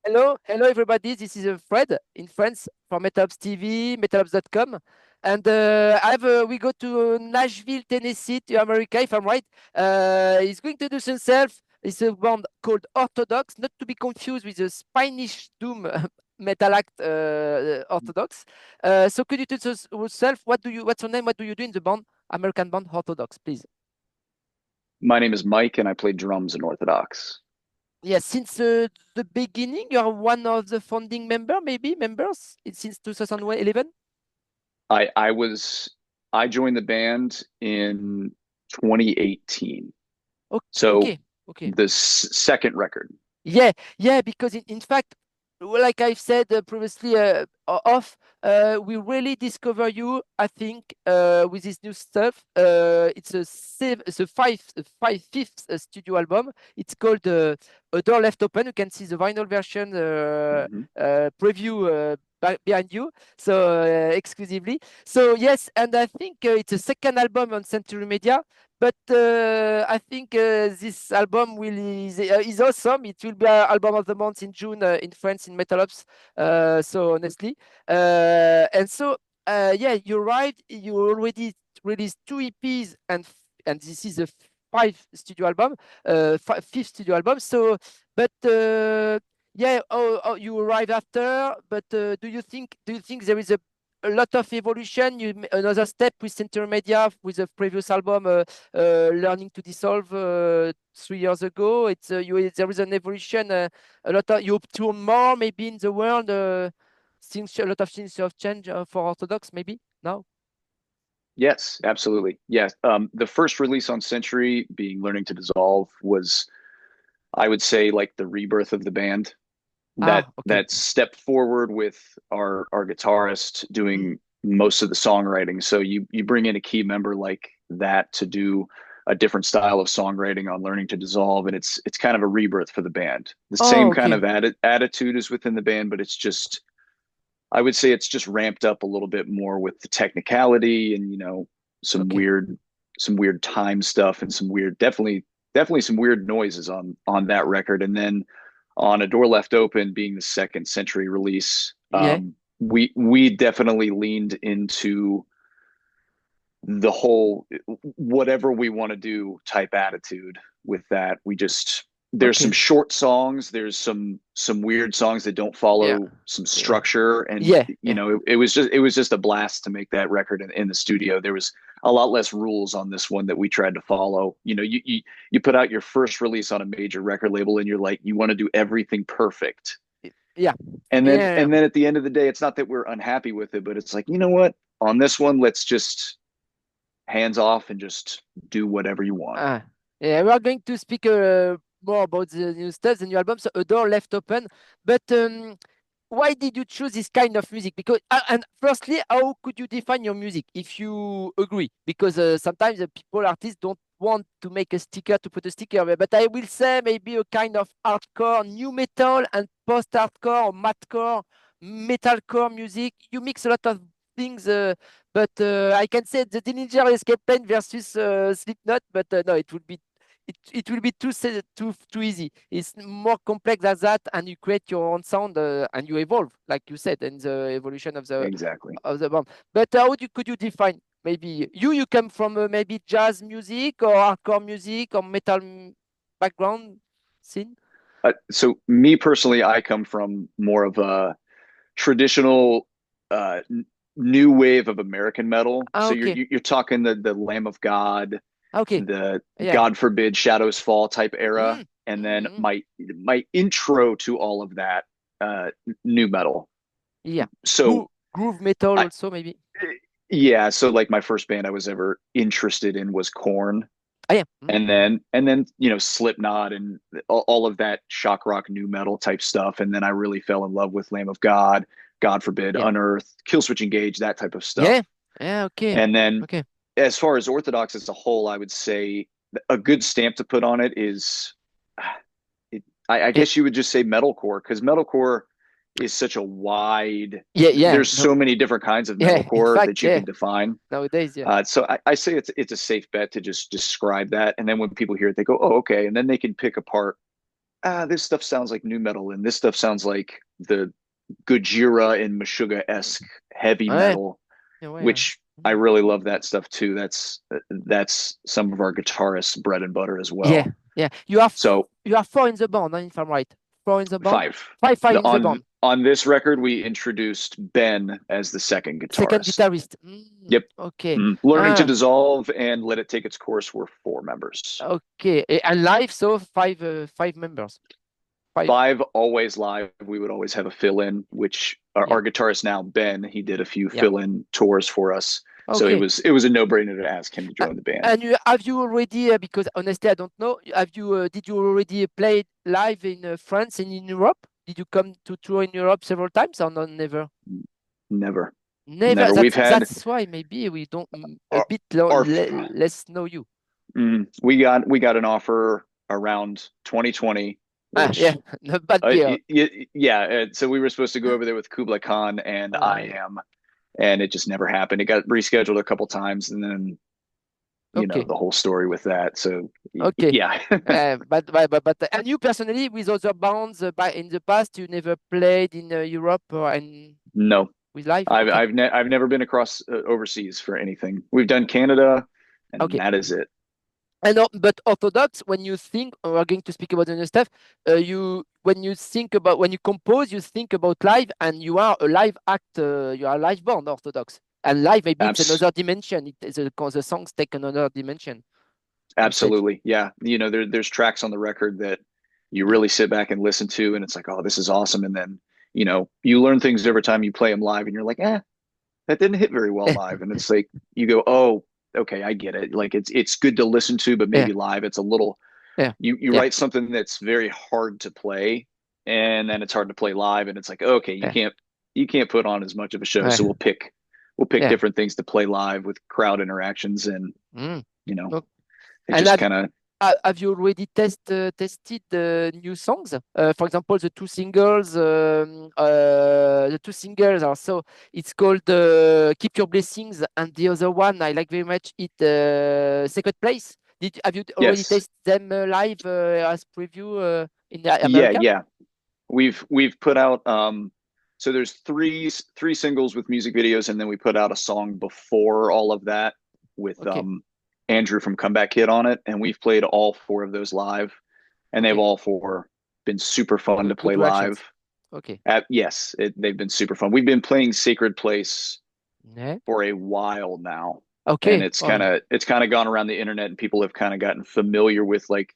Hello, everybody. This is Fred in France for Metalabs TV, metalabs.com. And we go to Nashville, Tennessee, to America, if I'm right. He's going to introduce himself. It's a band called Orthodox, not to be confused with the Spanish doom metal act Orthodox. So could you introduce yourself? What's your name? What do you do in the band, American band Orthodox, please? My name is Mike, and I play drums in Orthodox. Yes, since the beginning, you are one of the founding members. It's since 2011. I joined the band in 2018. Okay, So okay, okay. the second record. Yeah, yeah, because in fact, well, like I've said previously off, we really discover you, I think, with this new stuff. It's a fifth studio album. It's called A Door Left Open. You can see the vinyl version Mhm. preview behind you, so exclusively. So yes, and I think it's a second album on Century Media. But I think this album is awesome. It will be album of the month in June in France in Metalops. So honestly, and so yeah, you're right. You already released two EPs and this is a fifth studio album. So, but yeah, you arrived after. But do you think there is a lot of evolution? Another step with Intermedia with the previous album, Learning to Dissolve 3 years ago. There is an evolution. A lot of you to more maybe in the world. Things A lot of things have changed for Orthodox maybe now. Yes, absolutely. Yes. The first release on Century, being Learning to Dissolve, was, I would say, like the rebirth of the band. That Ah, okay. that stepped forward with our guitarist Mm. doing most of the songwriting. So you bring in a key member like that to do a different style of songwriting on Learning to Dissolve, and it's kind of a rebirth for the band. The Oh, same kind okay. of attitude is within the band, but it's just, I would say, it's just ramped up a little bit more with the technicality and some Okay. weird some weird time stuff and some weird, definitely some weird noises on that record. And then on A Door Left Open, being the second Century release, Yeah. we definitely leaned into the whole whatever we want to do type attitude with that. We just, there's some Okay. short songs, there's some weird songs that don't Yeah. follow some Yeah. structure, and Yeah. Yeah. it was just a blast to make that record in the studio. There was a lot less rules on this one that we tried to follow. You put out your first release on a major record label and you're like, you want to do everything perfect, Yeah. and then Yeah. and then at the end of the day, it's not that we're unhappy with it, but it's like, you know what, on this one, let's just hands off and just do whatever you want. Ah, yeah, we are going to speak more about the new stuff, the new album, so A Door Left Open. But why did you choose this kind of music? Because and firstly, how could you define your music if you agree? Because sometimes the people, artists, don't want to make a sticker to put a sticker there. But I will say maybe a kind of hardcore, new metal, and post-hardcore or mathcore, metalcore music. You mix a lot of things. But I can say the Dillinger Escape Plan versus Slipknot, but no, it will be too easy. It's more complex than that, and you create your own sound and you evolve, like you said, in the evolution Exactly. of the band. But could you define maybe you come from maybe jazz music or hardcore music or metal background scene? So me personally, I come from more of a traditional new wave of American metal. Ah, So you're okay. you're talking the Lamb of God, Ah, okay. the Yeah. God forbid Shadows Fall type era, Mm, and mm, then mm. my intro to all of that, new metal. Yeah. So Groove metal I also maybe. yeah, so like my first band I was ever interested in was Korn, Ah, yeah. and then Slipknot and all of that shock rock new metal type stuff, and then I really fell in love with Lamb of God, God forbid, Yeah. Unearth, Killswitch Engage, that type of stuff. Yeah. Yeah. Okay. And then Okay. as far as Orthodox as a whole, I would say a good stamp to put on it is, I Yeah. guess you would just say metalcore, because metalcore is such a wide, Yeah. Yeah. there's No. so many different kinds of Yeah. In metalcore fact, that you yeah. can define. Nowadays, yeah. So I say it's a safe bet to just describe that, and then when people hear it, they go, "Oh, okay," and then they can pick apart this stuff sounds like new metal, and this stuff sounds like the Gojira and Meshuggah-esque heavy Ouais, metal, ouais. which I really love that stuff too. That's some of our guitarists' bread and butter as Yeah, well. yeah. So You are four in the band, huh, if I'm right. Four in the band, five. five in the band. On this record, we introduced Ben as the second Second guitarist. guitarist. Yep. Okay. Learning to Ah, dissolve and let it take its course were four members. okay. And live, so five members. Five. Five always live. We would always have a fill in, which Yeah, our guitarist now, Ben, he did a few yeah. fill in tours for us. So Okay. it was a no brainer to ask him to Uh, join the band. and have you already? Because honestly, I don't know. Have you? Did you already play live in France and in Europe? Did you come to tour in Europe several times or not? Never. Never, Never. never. We've had That's why maybe we don't a our, bit our less know you. we got an offer around 2020, Ah, yeah, which not bad year. yeah. So we were supposed to go over there with Kublai Khan and I Uh, am, and it just never happened. It got rescheduled a couple times, and then okay, the whole story with that. So okay. yeah, And you personally, with other bands, in the past, you never played in Europe or and no, with live. Okay, I've never been across overseas for anything. We've done Canada, and okay. that is it. And but Orthodox, when you think, we're going to speak about the new stuff. You when you think about when you compose, you think about live, and you are a live act. You are a live band, Orthodox, and live maybe it's Abs- another dimension. The songs take another dimension on stage. Absolutely, yeah. There's tracks on the record that you Yeah, really sit back and listen to, and it's like, oh, this is awesome. And then you learn things every time you play them live, and you're like, that didn't hit very well live. And it's like you go, oh, okay, I get it. Like it's good to listen to, but yeah, maybe live it's a little yeah, you yeah, write something that's very hard to play, and then it's hard to play live, and it's like, okay, yeah, you can't put on as much of a show, yeah, so we'll pick yeah. different things to play live with crowd interactions, and Mm. you know No. it And just kind of have you already tested the new songs? For example, the two singles are so it's called "Keep Your Blessings" and the other one I like very much it "Second Place." Have you already yes, tested them live as preview in yeah, America? yeah. We've put out so there's three singles with music videos, and then we put out a song before all of that with Okay, Andrew from Comeback Kid on it, and we've played all four of those live, and they've okay, all four been super fun to play good live. reactions. Okay, Yes, they've been super fun. We've been playing Sacred Place yeah, for a while now, and okay, oh, yeah, it's kind of gone around the internet, and people have kind of gotten familiar with like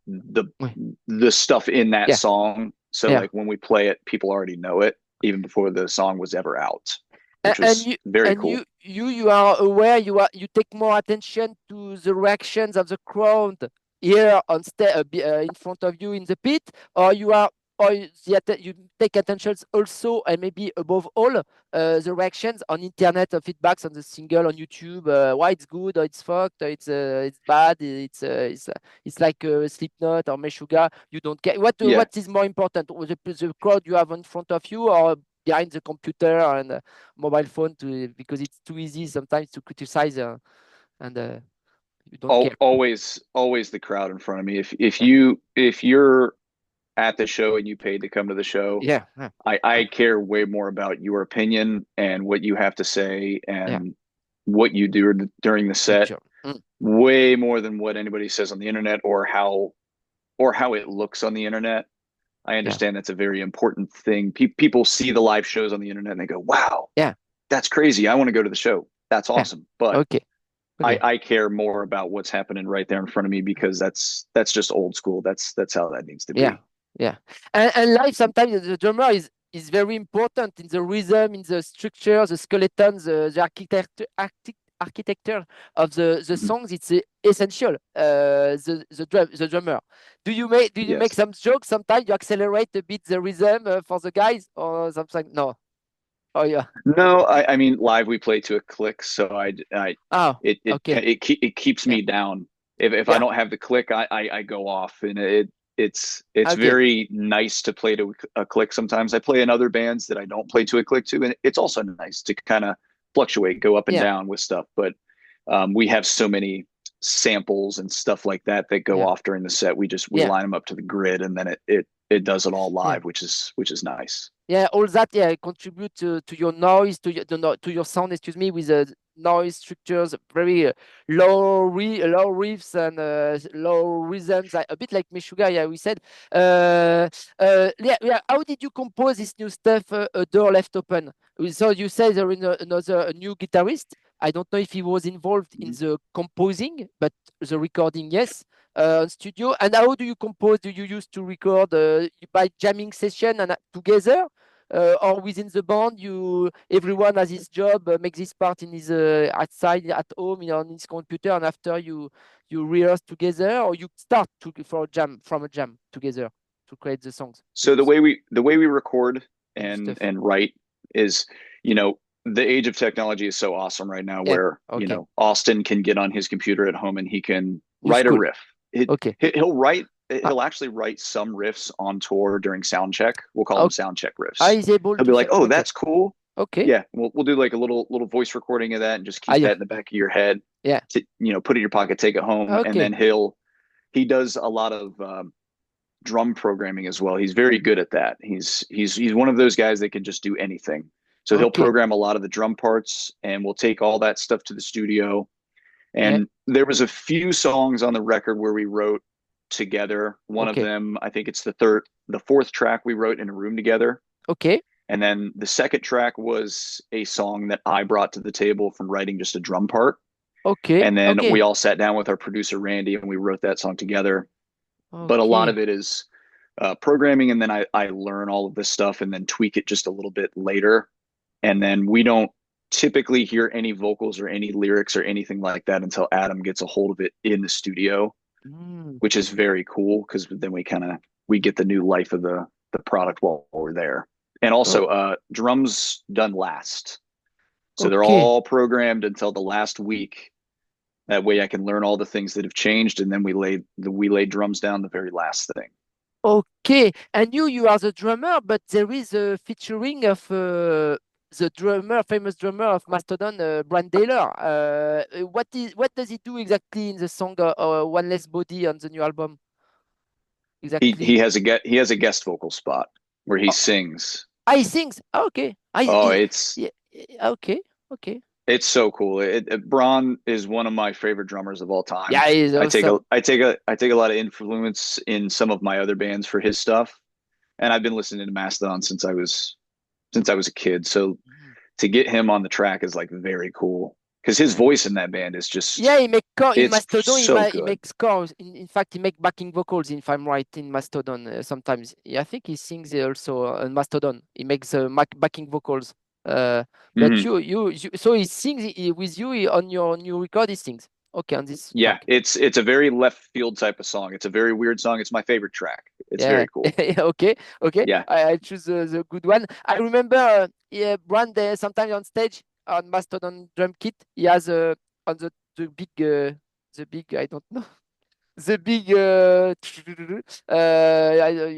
the ouais. the stuff in that Yeah, song. So yeah. like when we play it, people already know it even before the song was ever out, A- which and was you very and cool. you are aware you take more attention to the reactions of the crowd here on in front of you in the pit, or you are or you take attention also and maybe above all the reactions on internet feedbacks on the single on YouTube, why it's good or it's fucked or it's bad, it's like Slipknot or Meshuggah. You don't care Yeah. what is more important, the crowd you have in front of you or behind the computer and mobile phone because it's too easy sometimes to criticize and you don't care. Always the crowd in front of me. Yeah, If you're at the show and you paid to come to the show, yeah, yeah, I care way more about your opinion and what you have to say yeah. and what you do during the set, Sure. Mm, way more than what anybody says on the internet or how it looks on the internet. I yeah, understand that's a very important thing. People see the live shows on the internet and they go, "Wow, yeah, that's crazy. I want to go to the show. That's yeah. awesome." But Okay, okay. I care more about what's happening right there in front of me because that's just old school. That's how that needs to Yeah, be. yeah. And live sometimes the drummer is very important in the rhythm, in the structure, the skeleton, the architecture of the Mhm. songs. It's essential. The drummer. Do you make Yes. some jokes sometimes? You accelerate a bit the rhythm for the guys or something? No. Oh yeah. No, I mean live we play to a click, so I Oh, it okay. it keeps Yeah, me down. If I yeah. don't have the click, I go off, and it's Okay. very nice to play to a click. Sometimes I play in other bands that I don't play to a click to, and it's also nice to kind of fluctuate, go up and Yeah, down with stuff. But we have so many samples and stuff like that that go Yeah, off during the set. We yeah, line them up to the grid, and then it does it all yeah. live, which is nice. Yeah, all that, yeah, contribute to your noise, to your sound, excuse me, with noise structures, very low riffs and low rhythms, a bit like Meshuggah, yeah, we said. Yeah, yeah. How did you compose this new stuff, A Door Left Open? So you said there is another a new guitarist. I don't know if he was involved in Mhm. the composing, but the recording, yes, on studio. And how do you compose? Do you use to record by jamming session and together? Or within the band, everyone has his job, makes this part in his outside at home, on his computer, and after you rehearse together, or you start from a jam together to create the songs, So the way we record the new stuff. and write is, the age of technology is so awesome right now Yeah. where, Okay. Austin can get on his computer at home and he can Use write a cool. riff. Okay. Ah, He'll actually write some riffs on tour during sound check. We'll call them oh, sound check riffs. is able He'll be to like, say "Oh, okay. that's cool. Okay. Yeah, we'll do like a little voice recording of that and just Ah, keep yeah. that in the back of your head Yeah. to, put it in your pocket, take it home." And Okay. then he does a lot of drum programming as well. He's very good at that. He's one of those guys that can just do anything. So he'll Okay. program a lot of the drum parts, and we'll take all that stuff to the studio. Yeah. And there was a few songs on the record where we wrote together. One of Okay. them, I think it's the fourth track we wrote in a room together. Okay. And then the second track was a song that I brought to the table from writing just a drum part. Okay. And then we Okay. all sat down with our producer Randy and we wrote that song together. But a lot of Okay. it is programming, and then I learn all of this stuff and then tweak it just a little bit later. And then we don't typically hear any vocals or any lyrics or anything like that until Adam gets a hold of it in the studio, Mm. which is very cool because then we get the new life of the product while we're there. And Oh, also drums done last. So they're okay. all programmed until the last week. That way I can learn all the things that have changed, and then we lay drums down the very last thing. Okay, and you are the drummer, but there is a featuring of the famous drummer of Mastodon, Brand Taylor. What does he do exactly in the song One Less Body on the new album? He Exactly. has a guest vocal spot where he Oh, sings. I sings. Okay. Oh, it's Yeah, okay. Okay. it's so cool. Braun is one of my favorite drummers of all time. Yeah, he's awesome. I take a lot of influence in some of my other bands for his stuff, and I've been listening to Mastodon since I was a kid. So Mm. to get him on the track is like very cool because his Yeah. voice in that band is Yeah, just he make core in it's Mastodon. so He good. makes scores. In fact, he make backing vocals. If I'm right, in Mastodon, sometimes. Yeah, I think he sings also on Mastodon. He makes backing vocals. Uh, but Hmm. so he sings with you on your new record. He sings. Okay, on this Yeah, track. it's a very left field type of song. It's a very weird song. It's my favorite track. It's Yeah. very cool. Okay. Okay. Yeah. I choose the good one. I remember. Yeah, Brand sometimes on stage on Mastodon drum kit. He has on the big the big. I don't know. The big you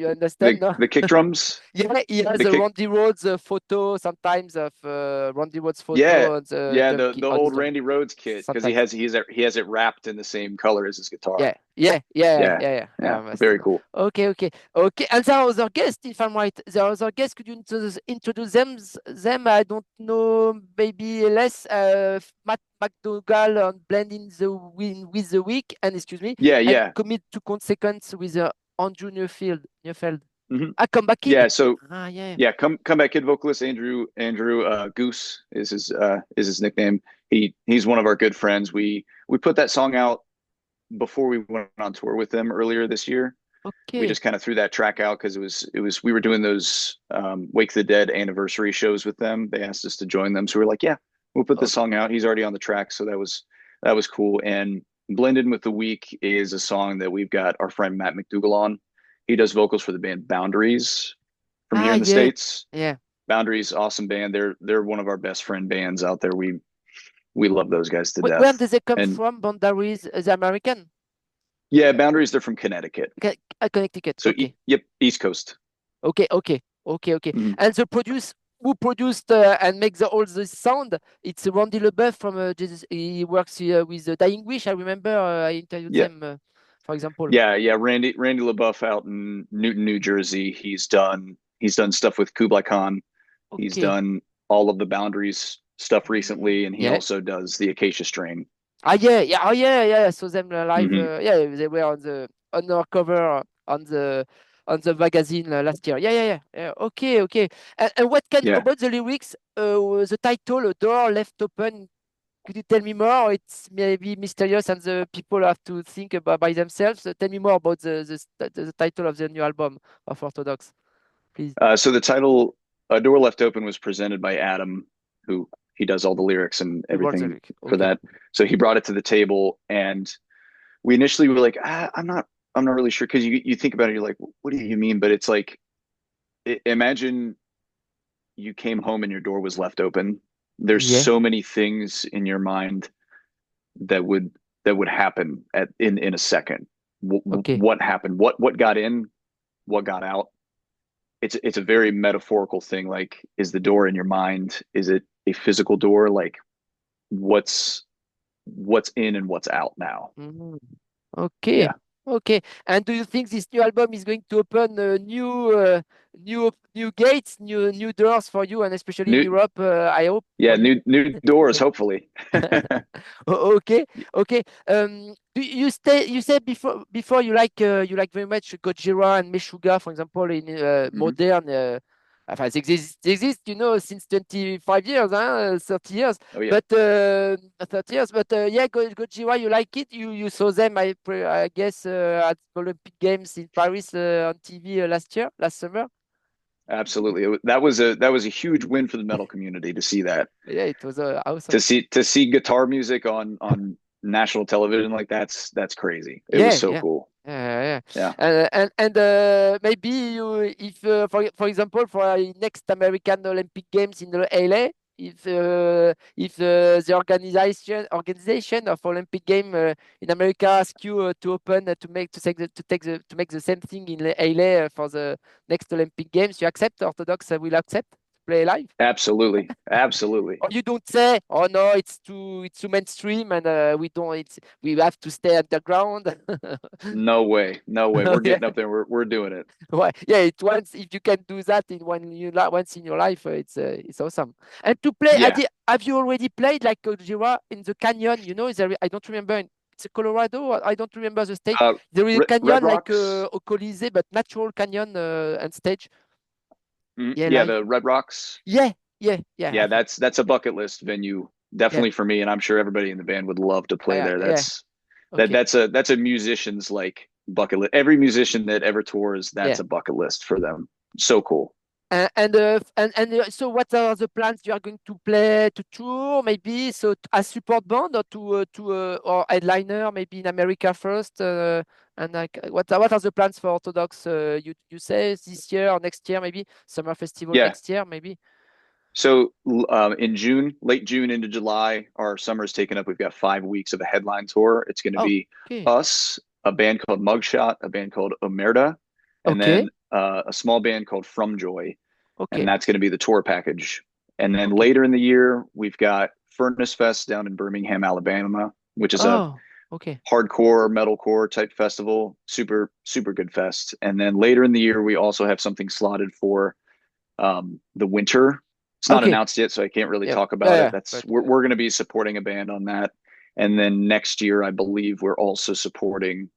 understand, no? The kick drums, Yeah, he has the a kick. Randy Rhodes photo sometimes of Randy Rhodes Yeah, photo on the yeah, drum kit the on his old drum Randy Rhodes kit because sometimes. he has it wrapped in the same color as his guitar. Yeah, yeah, yeah, Yeah, yeah, yeah. yeah, very Mastodon. cool. Okay, okay, okay. And there are other guests, if I'm right. There are other guests. Could you introduce them? Them, I don't know. Maybe less. Matt McDougall on blending the win with the week, and excuse me, Yeah, and yeah. commit to consequence with Andrew Neufeld. Neufeld. Hmm. Ah, comeback Yeah, kid. so Ah, yeah. yeah, comeback kid vocalist Andrew Goose is his nickname. He's one of our good friends. We put that song out before we went on tour with them earlier this year. We Okay. just kind of threw that track out because we were doing those Wake the Dead anniversary shows with them. They asked us to join them, so we are like, yeah, we'll put the Oh, song out. He's already on the track, so that was cool. And Blended with the Week is a song that we've got our friend Matt McDougall on. He does vocals for the band Boundaries from here ah, in the yeah, States. yeah. Boundaries, awesome band. They're one of our best friend bands out there. We love those guys to Where death. do they come And from? Boundaries, the American? yeah, Boundaries, they're from Connecticut. Connecticut. So Okay. yep, East Coast. Okay, okay, okay, okay. Mhm. And the produce who produced and makes all the sound? It's Randy LeBeouf from Jesus. He works with Dying Wish. I remember I interviewed Yeah, them, for example. yeah. Randy LeBeouf out in Newton, New Jersey. He's done stuff with Kublai Khan. He's Okay. done all of the Boundaries stuff recently, and he Yeah. also does the Acacia Strain. Ah, yeah, yeah, oh, yeah, yeah. I saw them live. Hmm. Yeah, they were on our cover on the magazine last year. Yeah, yeah, yeah. Yeah. Okay, okay. And what can Yeah. about the lyrics? The title, "A Door Left Open." Could you tell me more? It's maybe mysterious, and the people have to think about by themselves. Tell me more about the title of the new album of Orthodox, please. So the title "A Door Left Open" was presented by Adam, who he does all the lyrics and You wrote the everything lyric. for Okay. that. So he brought it to the table, and we initially were like, I'm not really sure because you think about it, you're like, what do you mean? But it's like, imagine you came home and your door was left open. There's Yeah. so many things in your mind that would happen in a second. Okay. What happened? What got in? What got out? It's a very metaphorical thing. Like, is the door in your mind? Is it a physical door? Like, what's what's in and what's out now? Mhm. Okay. Yeah. Okay. And do you think this new album is going to open new gates, new doors for you, and especially in New Europe? I hope yeah, for you. new doors, hopefully. Okay, okay. Do you stay? You said before you like very much Gojira and Meshuggah, for example, in Hmm. modern. Enfin, they exist, since 25 years, 30 years. Oh yeah. But 30 years. But yeah, Gojira, you like it? You saw them, I guess, at Olympic Games in Paris on TV last summer. Absolutely. That was a huge win for the metal community to see that. Yeah, it was To awesome. see guitar music on national television, like that's crazy. It was Yeah, so yeah. cool. Yeah, Yeah. and maybe you, if for example, for next American Olympic Games in LA, if the organization of Olympic Game in America ask you to open to make the same thing in LA for the next Olympic Games, you accept? Orthodox will accept to play live? Absolutely. Absolutely. Or you don't say, oh no, it's too mainstream, and we have to stay underground. No way. No way. We're Yeah, getting up there. We're doing it. well, yeah. It once if you can do that once in your life, it's awesome. And to play, Yeah. have you already played like Gojira in the canyon? I don't remember. It's Colorado. I don't remember the state. Uh, There is a Red canyon like Rocks. a Colisée, but natural canyon and stage. Yeah, Yeah, live. the Red Rocks. Yeah, yeah, yeah. I Yeah, think. that's a bucket list venue. Yeah, Definitely for me, and I'm sure everybody in the band would love to play yeah, there. yeah. That's that Okay. that's a musician's like bucket list. Every musician that ever tours, that's Yeah. a bucket list for them. So cool. So what are the plans you are going to play to tour maybe so as support band or or headliner maybe in America first and like what are the plans for Orthodox you say this year or next year maybe summer festival Yeah. next year maybe. So in June, late June into July, our summer is taken up. We've got 5 weeks of a headline tour. It's going to Oh, be okay, us, a band called Mugshot, a band called Omerta, and okay, then a small band called From Joy, and okay, that's going to be the tour package. And then okay. later in the year, we've got Furnace Fest down in Birmingham, Alabama, which is a Oh, okay, hardcore metalcore type festival. Super super good fest. And then later in the year, we also have something slotted for the winter. It's not okay. announced yet, so I can't really Yeah, talk yeah, about it. yeah. That's But we're going to be supporting a band on that. And then next year, I believe we're also supporting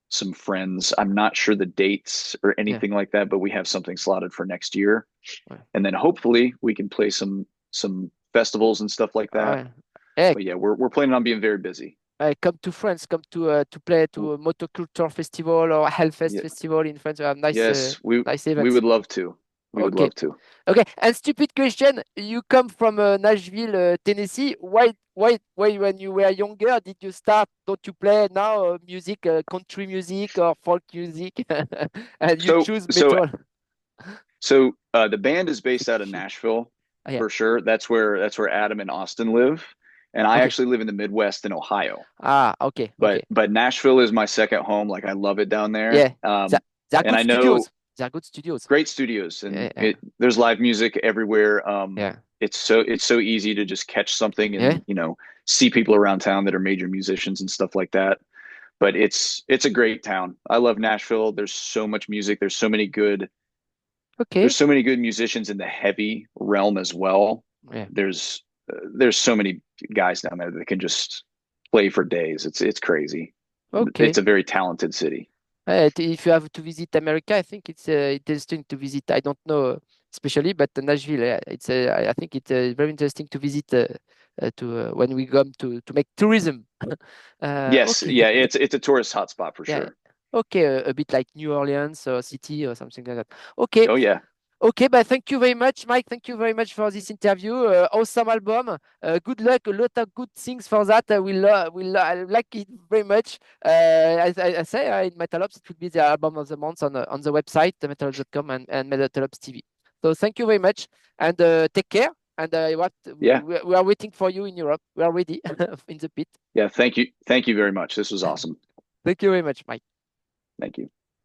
some friends. I'm not sure the dates or yeah, anything like that, but we have something slotted for next year. ouais. And then hopefully we can play some festivals and stuff like that. Ouais. Eh, But yeah, we're planning on being very busy. come to France, come to play to a motoculture festival or Hellfest Yeah, festival in France. We have yes, nice we events. would love to. We would Okay, love to. okay. And stupid question: you come from Nashville, Tennessee. Why, when you were younger, did you start? Don't you play now music, country music or folk music, and you So choose so metal? the band is C'est based out of cliché. Nashville Ah, yeah. for sure. That's where Adam and Austin live, and I Okay. actually live in the Midwest in Ohio. Ah, okay, But okay. but Nashville is my second home. Like I love it down there. Yeah. They are And good I know studios. They're good studios. Great studios, and Yeah, there's live music everywhere. yeah, It's so easy to just catch something yeah. and see people around town that are major musicians and stuff like that. But it's a great town. I love Nashville. There's so much music. Okay. There's so many good musicians in the heavy realm as well. Yeah. There's so many guys down there that can just play for days. It's crazy. Okay. It's a very talented city. If you have to visit America, I think it's interesting to visit. I don't know especially, but Nashville, it's I think it's very interesting to visit to when we come to make tourism. Yes, Okay, yeah, it's a tourist hotspot for yeah, sure. okay, a bit like New Orleans or city or something like that. Okay, Oh yeah. okay, but thank you very much, Mike. Thank you very much for this interview. Awesome album. Good luck. A lot of good things for that. I like it very much. As I say, in Metalops, it will be the album of the month on the website, metalops.com and Metalops TV. So thank you very much and take care. And what Yeah. we are waiting for you in Europe. We are ready in the pit. Yeah, thank you. Thank you very much. This was awesome. Thank you very much, Mike. Thank you.